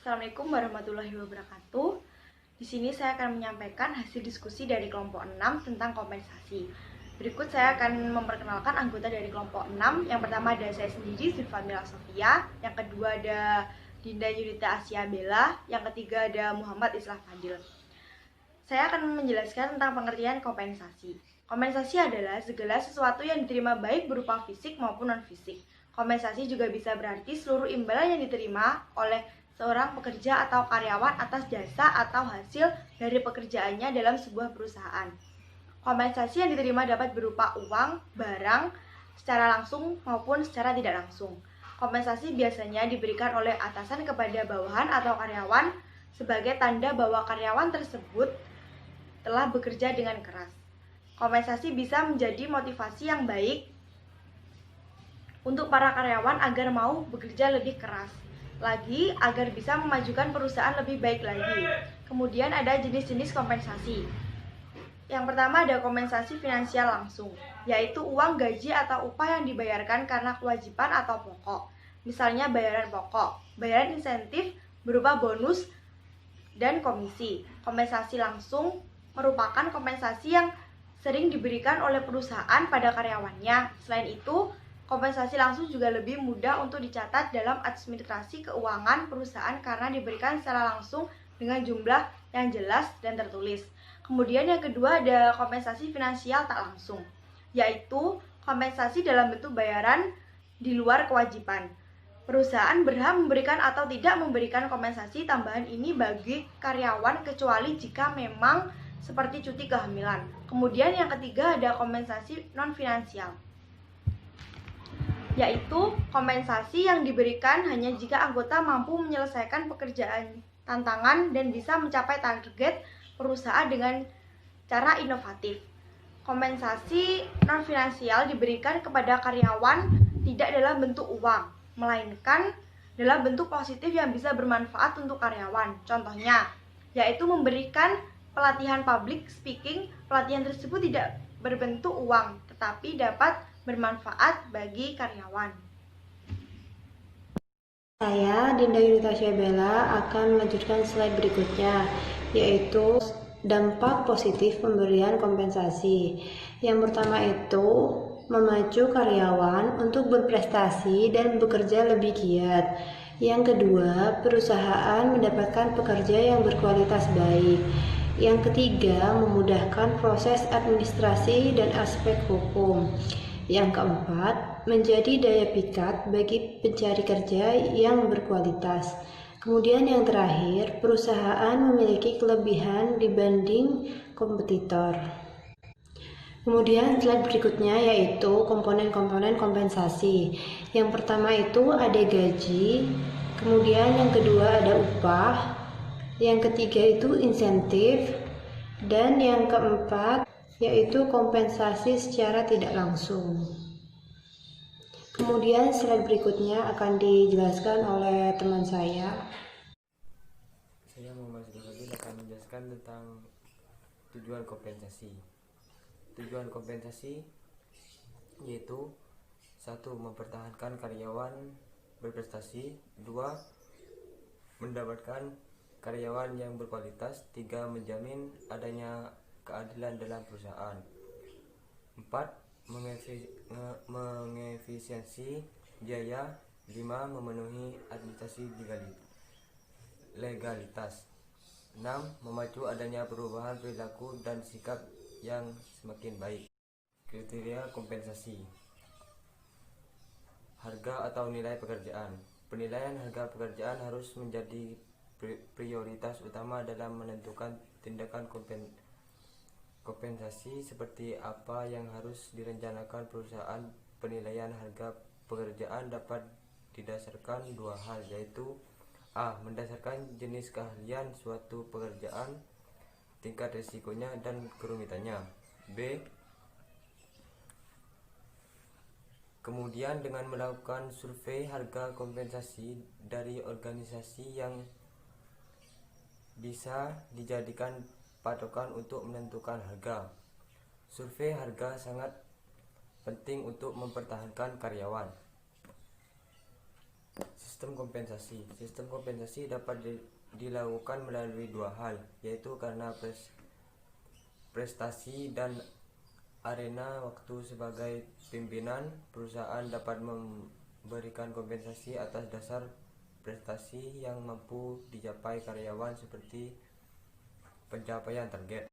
Assalamualaikum warahmatullahi wabarakatuh. Di sini saya akan menyampaikan hasil diskusi dari kelompok 6 tentang kompensasi. Berikut saya akan memperkenalkan anggota dari kelompok 6. Yang pertama ada saya sendiri, Zulfamila Sofia. Yang kedua ada Dinda Yudita Asia Bella. Yang ketiga ada Muhammad Islah Fadil. Saya akan menjelaskan tentang pengertian kompensasi. Kompensasi adalah segala sesuatu yang diterima baik berupa fisik maupun non-fisik. Kompensasi juga bisa berarti seluruh imbalan yang diterima oleh seorang pekerja atau karyawan atas jasa atau hasil dari pekerjaannya dalam sebuah perusahaan. Kompensasi yang diterima dapat berupa uang, barang, secara langsung maupun secara tidak langsung. Kompensasi biasanya diberikan oleh atasan kepada bawahan atau karyawan sebagai tanda bahwa karyawan tersebut telah bekerja dengan keras. Kompensasi bisa menjadi motivasi yang baik untuk para karyawan agar mau bekerja lebih keras lagi agar bisa memajukan perusahaan lebih baik lagi. Kemudian ada jenis-jenis kompensasi. Yang pertama ada kompensasi finansial langsung, yaitu uang gaji atau upah yang dibayarkan karena kewajiban atau pokok. Misalnya bayaran pokok, bayaran insentif berupa bonus dan komisi. Kompensasi langsung merupakan kompensasi yang sering diberikan oleh perusahaan pada karyawannya. Selain itu, kompensasi langsung juga lebih mudah untuk dicatat dalam administrasi keuangan perusahaan karena diberikan secara langsung dengan jumlah yang jelas dan tertulis. Kemudian yang kedua ada kompensasi finansial tak langsung, yaitu kompensasi dalam bentuk bayaran di luar kewajiban. Perusahaan berhak memberikan atau tidak memberikan kompensasi tambahan ini bagi karyawan kecuali jika memang seperti cuti kehamilan. Kemudian yang ketiga ada kompensasi non-finansial, yaitu kompensasi yang diberikan hanya jika anggota mampu menyelesaikan pekerjaan tantangan dan bisa mencapai target perusahaan dengan cara inovatif. Kompensasi non-finansial diberikan kepada karyawan tidak dalam bentuk uang, melainkan dalam bentuk positif yang bisa bermanfaat untuk karyawan. Contohnya, yaitu memberikan pelatihan public speaking. Pelatihan tersebut tidak berbentuk uang, tetapi dapat bermanfaat bagi karyawan. Saya, Dinda Yudita Asia Bella, akan melanjutkan slide berikutnya, yaitu dampak positif pemberian kompensasi. Yang pertama itu memacu karyawan untuk berprestasi dan bekerja lebih giat. Yang kedua, perusahaan mendapatkan pekerja yang berkualitas baik. Yang ketiga, memudahkan proses administrasi dan aspek hukum. Yang keempat, menjadi daya pikat bagi pencari kerja yang berkualitas. Kemudian yang terakhir, perusahaan memiliki kelebihan dibanding kompetitor. Kemudian slide berikutnya yaitu komponen-komponen kompensasi. Yang pertama itu ada gaji, kemudian yang kedua ada upah, yang ketiga itu insentif, dan yang keempat yaitu kompensasi secara tidak langsung. Kemudian slide berikutnya akan dijelaskan oleh teman saya. Saya Muhammad Islah akan menjelaskan tentang tujuan kompensasi. Tujuan kompensasi yaitu 1. Mempertahankan karyawan berprestasi, 2. Mendapatkan karyawan yang berkualitas, 3. Menjamin adanya keadilan dalam perusahaan, 4. Mengefisiensi biaya, 5. Memenuhi administrasi legalitas, 6. Memacu adanya perubahan perilaku dan sikap yang semakin baik. Kriteria kompensasi. Harga atau nilai pekerjaan. Penilaian harga pekerjaan harus menjadi prioritas utama dalam menentukan tindakan kompensasi seperti apa yang harus direncanakan perusahaan. Penilaian harga pekerjaan dapat didasarkan dua hal, yaitu A. Mendasarkan jenis keahlian suatu pekerjaan, tingkat risikonya dan kerumitannya. B. Kemudian dengan melakukan survei harga kompensasi dari organisasi yang bisa dijadikan patokan untuk menentukan harga. Survei harga sangat penting untuk mempertahankan karyawan. Sistem kompensasi dapat dilakukan melalui dua hal, yaitu karena prestasi dan arena waktu. Sebagai pimpinan, perusahaan dapat memberikan kompensasi atas dasar prestasi yang mampu dicapai karyawan seperti pencapaian target.